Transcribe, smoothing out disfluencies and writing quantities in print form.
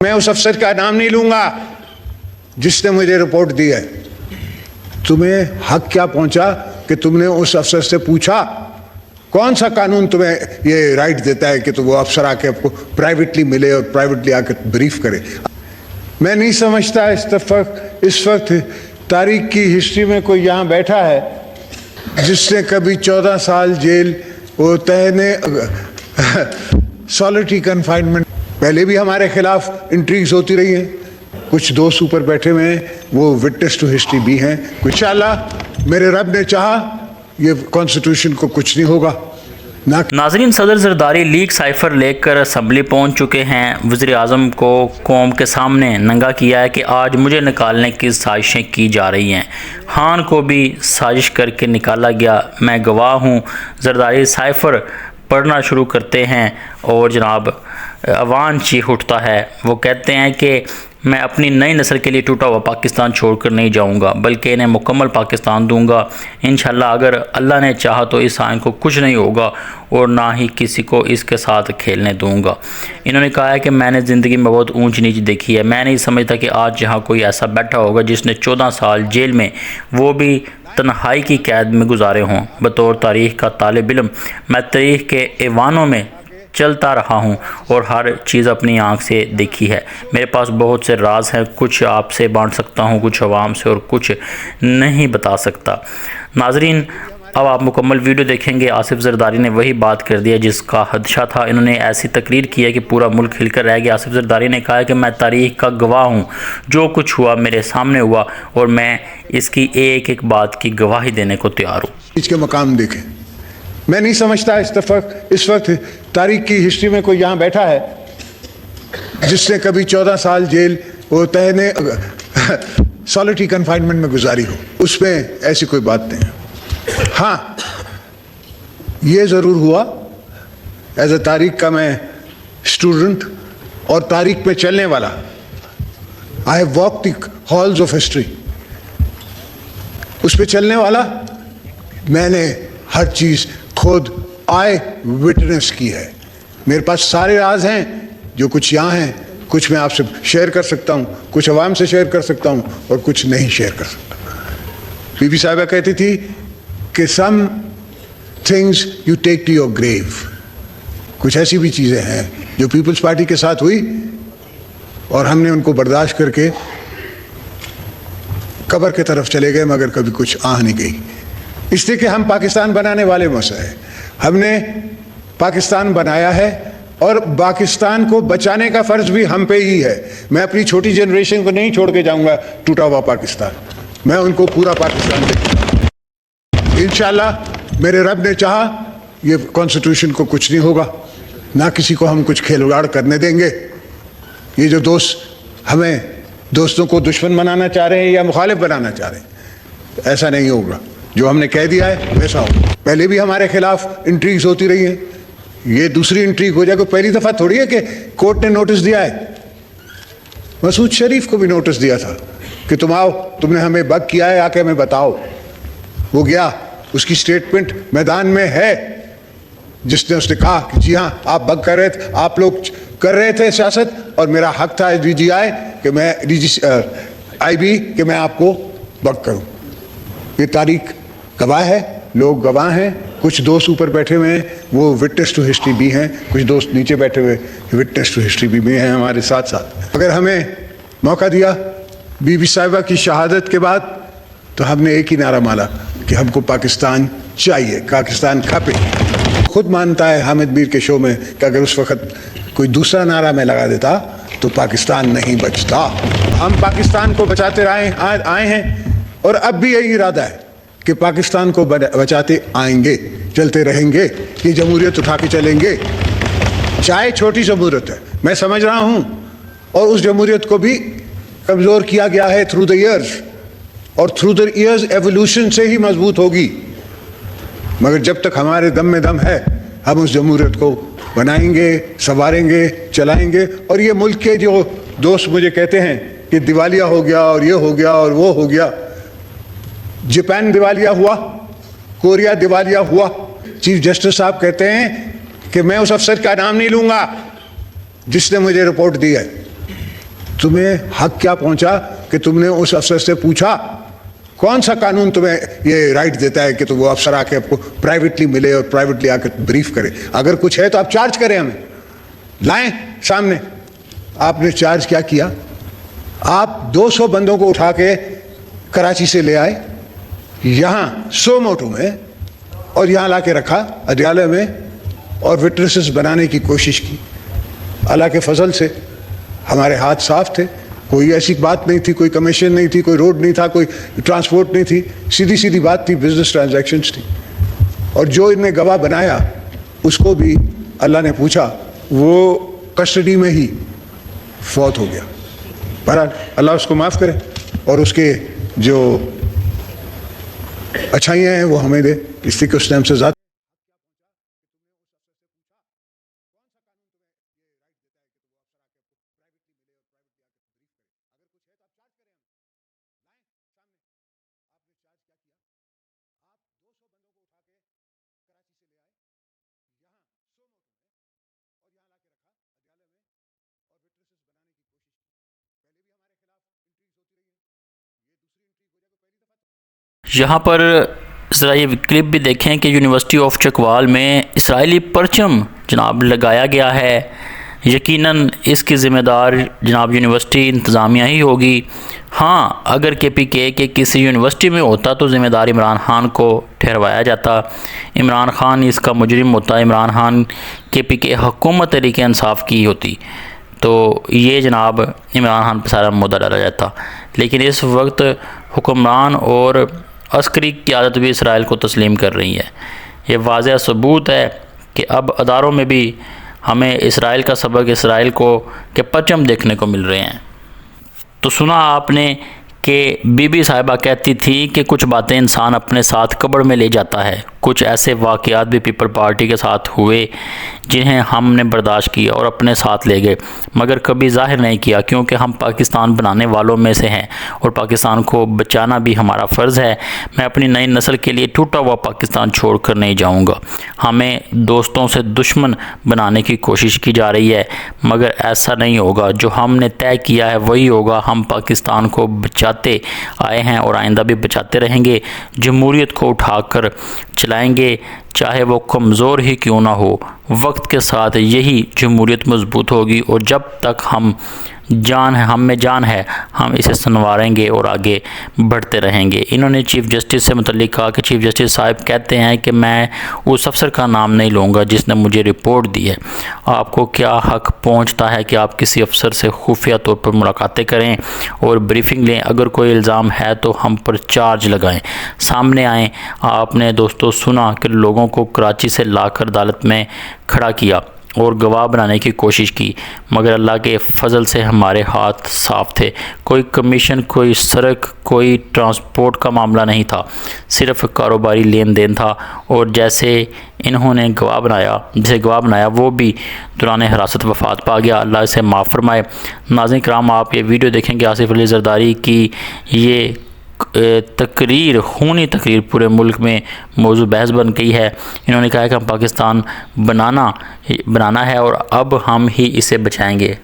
मैं उस अफसर का नाम नहीं लूंगा जिसने मुझे रिपोर्ट दी है। तुम्हें हक क्या पहुंचा कि तुमने उस अफसर से पूछा? कौन सा कानून तुम्हें ये राइट देता है कि तो वो अफसर आके आपको प्राइवेटली मिले और प्राइवेटली आके ब्रीफ करे? मैं नहीं समझता इस वक्त तारीख की हिस्ट्री में कोई यहाँ बैठा है जिसने कभी 14 साल जेल वो तहने सॉलिटरी कन्फाइनमेंट। पहले भी हमारे खिलाफ इंट्रीग्स होती रही हैं, कुछ दोस्त ऊपर बैठे हुए हैं, वो विटनेस टू हिस्ट्री भी हैं। इंशाअल्लाह मेरे रब ने चाहा ये कॉन्स्टिट्यूशन को कुछ नहीं होगा। नाज़रीन, सदर ज़रदारी लीग साइफर लेकर असम्बली पहुंच चुके हैं। वज़ीर आज़म को कौम के सामने नंगा किया है कि आज मुझे निकालने की साजिशें की जा रही हैं। खान को भी साजिश करके निकाला गया, मैं गवाह हूँ। ज़रदारी साइफर पढ़ना शुरू करते हैं और जनाब अवान चीख उठता है। वो कहते हैं कि मैं अपनी नई नस्ल के लिए टूटा हुआ पाकिस्तान छोड़कर नहीं जाऊंगा, बल्कि इन्हें मुकम्मल पाकिस्तान दूंगा इंशाल्लाह। अगर अल्लाह ने चाहा तो इस आइन को कुछ नहीं होगा और ना ही किसी को इसके साथ खेलने दूंगा। इन्होंने कहा है कि मैंने ज़िंदगी में बहुत ऊंच नीच देखी है। मैं नहीं समझता कि आज यहाँ कोई ऐसा बैठा होगा जिसने 14 साल जेल में, वो भी तन्हाई की कैद में गुजारे हों। बतौर तारीख़ का तालिब इल्म मैं तारीख़ के ऐवानों में चलता रहा हूँ और हर चीज़ अपनी आँख से देखी है। मेरे पास बहुत से राज हैं, कुछ आपसे बांट सकता हूँ, कुछ अवाम से और कुछ नहीं बता सकता। नाजरीन, अब आप मुकम्मल वीडियो देखेंगे। आसिफ ज़रदारी ने वही बात कर दिया जिसका खदशा था। इन्होंने ऐसी तकरीर की है कि पूरा मुल्क हिलकर रह गया। आसिफ ज़रदारी ने कहा है कि मैं तारीख़ का गवाह हूँ, जो कुछ हुआ मेरे सामने हुआ और मैं इसकी एक एक बात की गवाही देने को तैयार हूँ। इसके मकाम देखें। मैं नहीं समझता इस वक्त तारीख की हिस्ट्री में कोई यहाँ बैठा है जिसने कभी 14 साल जेल वो तहने सॉलिटरी कन्फाइनमेंट में गुजारी हो। उसमें ऐसी कोई बात नहीं है। हाँ, ये ज़रूर हुआ एज ए तारीख का मैं स्टूडेंट और तारीख में चलने वाला, I have walk the halls of history, उस पर चलने वाला मैंने हर चीज़ खुद आई विटनेस की है। मेरे पास सारे राज हैं जो कुछ यहाँ हैं, कुछ मैं आपसे शेयर कर सकता हूँ, कुछ अवाम से शेयर कर सकता हूँ और कुछ नहीं शेयर कर सकता। बीबी साहिबा कहती थी कि some things you take to your grave. कुछ ऐसी भी चीज़ें हैं जो पीपल्स पार्टी के साथ हुई और हमने उनको बर्दाश्त करके कब्र की तरफ चले गए, मगर कभी कुछ आह नहीं गई। इसलिए कि हम पाकिस्तान बनाने वाले मौसा है, हमने पाकिस्तान बनाया है और पाकिस्तान को बचाने का फ़र्ज भी हम पे ही है। मैं अपनी छोटी जनरेशन को नहीं छोड़ के जाऊंगा टूटा हुआ पाकिस्तान, मैं उनको पूरा पाकिस्तान देखूंगा। इंशाअल्लाह मेरे रब ने चाहा ये कॉन्स्टिट्यूशन को कुछ नहीं होगा, ना किसी को हम कुछ खिलवाड़ करने देंगे। ये जो दोस्त हमें दोस्तों को दुश्मन बनाना चाह रहे हैं या मुखालिफ बनाना चाह रहे हैं, ऐसा नहीं होगा। जो हमने कह दिया है वैसा हो। पहले भी हमारे खिलाफ इंट्रीग्स होती रही हैं, ये दूसरी इंट्रीग हो जाएगी। पहली दफ़ा थोड़ी है कि कोर्ट ने नोटिस दिया है। मसूद शरीफ को भी नोटिस दिया था कि तुम आओ, तुमने हमें बग किया है, आके हमें बताओ। वो गया, उसकी स्टेटमेंट मैदान में है, जिसने उसने कहा कि जी हाँ आप बग कर रहे थे, आप लोग कर रहे थे सियासत और मेरा हक था DGI कि मैं IB कि मैं आपको बग करूँ। ये तारीख गवाह है, लोग गवाह हैं। कुछ दोस्त ऊपर बैठे हुए हैं, वो विटनेस टू हिस्ट्री भी हैं, कुछ दोस्त नीचे बैठे हुए विटनेस टू हिस्ट्री भी हैं हमारे साथ साथ। अगर हमें मौका दिया बीबी साहिबा की शहादत के बाद, तो हमने एक ही नारा मारा कि हमको पाकिस्तान चाहिए, पाकिस्तान खपे। खुद मानता है हामिद मीर के शो में कि अगर उस वक्त कोई दूसरा नारा मैं लगा देता तो पाकिस्तान नहीं बचता। हम पाकिस्तान को बचाते आए हैं और अब भी यही इरादा है कि पाकिस्तान को बचाते आएंगे, चलते रहेंगे, ये जमहूरियत उठा के चलेंगे। चाहे छोटी जमहूरियत है, मैं समझ रहा हूँ, और उस जमहूरियत को भी कमज़ोर किया गया है थ्रू द ईयर्स, और थ्रू द ईयर्स एवोल्यूशन से ही मजबूत होगी। मगर जब तक हमारे दम में दम है, हम उस जमहूरियत को बनाएंगे, संवारेंगे, चलाएंगे। और ये मुल्क के जो दोस्त मुझे कहते हैं कि दिवालिया हो गया और ये हो गया और वो हो गया, जापान दिवालिया हुआ, कोरिया दिवालिया हुआ। चीफ जस्टिस साहब कहते हैं कि मैं उस अफसर का नाम नहीं लूंगा जिसने मुझे रिपोर्ट दी है। तुम्हें हक क्या पहुंचा कि तुमने उस अफसर से पूछा? कौन सा कानून तुम्हें ये राइट देता है कि तो वो अफसर आके आपको प्राइवेटली मिले और प्राइवेटली आके ब्रीफ करे? अगर कुछ है तो आप चार्ज करें, हमें लाएं सामने। आपने चार्ज क्या किया? आप 200 बंदों को उठा के कराची से ले आए यहाँ सोमोटो में और यहाँ ला के रखा अदालत में और विटनेसेस बनाने की कोशिश की। अल्लाह के फजल से हमारे हाथ साफ थे, कोई ऐसी बात नहीं थी, कोई कमीशन नहीं थी, कोई रोड नहीं था, कोई ट्रांसपोर्ट नहीं थी, सीधी सीधी बात थी, बिजनेस ट्रांजैक्शंस थी। और जो इनने गवाह बनाया उसको भी अल्लाह ने पूछा, वो कस्टडी में ही फौत हो गया। बहरहाल अल्लाह उसको माफ़ करे और उसके जो अच्छाइयाँ हैं वो हमें दे, इसलिए कि उसने हमसे ज़्यादा यहाँ पर ज़रा ये क्लिप भी देखें कि यूनिवर्सिटी ऑफ चकवाल में इसराइली परचम जनाब लगाया गया है। यकीनन इसकी ज़िम्मेदार जनाब यूनिवर्सिटी इंतज़ामिया ही होगी। हाँ, अगर KPK के किसी यूनिवर्सिटी में होता तो ज़िम्मेदार इमरान खान को ठहरवाया जाता। इमरान खान इसका मुजरिम होता, इमरान खान KPK हुकूमत तहरीक इंसाफ की होती तो ये जनाब इमरान खान पर सारा मुद्दा डाला जाता। लेकिन इस वक्त हुक्मरान और अस्करी क़यादत भी इसराइल को तस्लीम कर रही है। ये वाज़ह सबूत है कि अब अदारों में भी हमें इसराइल का सबक, इसराइल को के परचम देखने को मिल रहे हैं। तो सुना आपने कि बीबी साहिबा कहती थी कि कुछ बातें इंसान अपने साथ कब्र में ले जाता है। कुछ ऐसे वाक़यात भी पीपल पार्टी के साथ हुए जिन्हें हमने बर्दाश्त किया और अपने साथ ले गए, मगर कभी ज़ाहिर नहीं किया, क्योंकि हम पाकिस्तान बनाने वालों में से हैं और पाकिस्तान को बचाना भी हमारा फ़र्ज़ है। मैं अपनी नई नस्ल के लिए टूटा हुआ पाकिस्तान छोड़ कर नहीं जाऊँगा। हमें दोस्तों से दुश्मन बनाने की कोशिश की जा रही है, मगर ऐसा नहीं होगा। जो हमने तय किया है वही होगा। हम पाकिस्तान को बचाते आए हैं और आइंदा भी बचाते रहेंगे। जमहूरियत को उठाकर चलाएंगे, चाहे वो कमज़ोर ही क्यों ना हो। वक्त के साथ यही जमहूरियत मजबूत होगी और जब तक हम में जान है हम इसे संवारेंगे और आगे बढ़ते रहेंगे। इन्होंने चीफ़ जस्टिस से मुतल्लिक़ कहा कि चीफ़ जस्टिस साहब कहते हैं कि मैं उस अफसर का नाम नहीं लूँगा जिसने मुझे रिपोर्ट दी है। आपको क्या हक पहुँचता है कि आप किसी अफसर से खुफिया तौर पर मुलाकातें करें और ब्रीफिंग लें? अगर कोई इल्ज़ाम है तो हम पर चार्ज लगाएं, सामने आएँ। आपने दोस्तों सुना कि लोगों को कराची से लाकर अदालत में खड़ा किया और गवाह बनाने की कोशिश की, मगर अल्लाह के फजल से हमारे हाथ साफ थे। कोई कमीशन, कोई सड़क, कोई ट्रांसपोर्ट का मामला नहीं था, सिर्फ कारोबारी लेन देन था। और जैसे इन्होंने गवाह बनाया वो भी दौरान हिरासत वफ़ात पा गया। अल्लाह इसे माफ़ फरमाए। नाज़रीन कराम, आप ये वीडियो देखेंगे आसिफ अली ज़रदारी की ये तकरीर, खूनी तकरीर पूरे मुल्क में मौजू बहस बन गई है। इन्होंने कहा कि हम पाकिस्तान बनाना है और अब हम ही इसे बचाएंगे।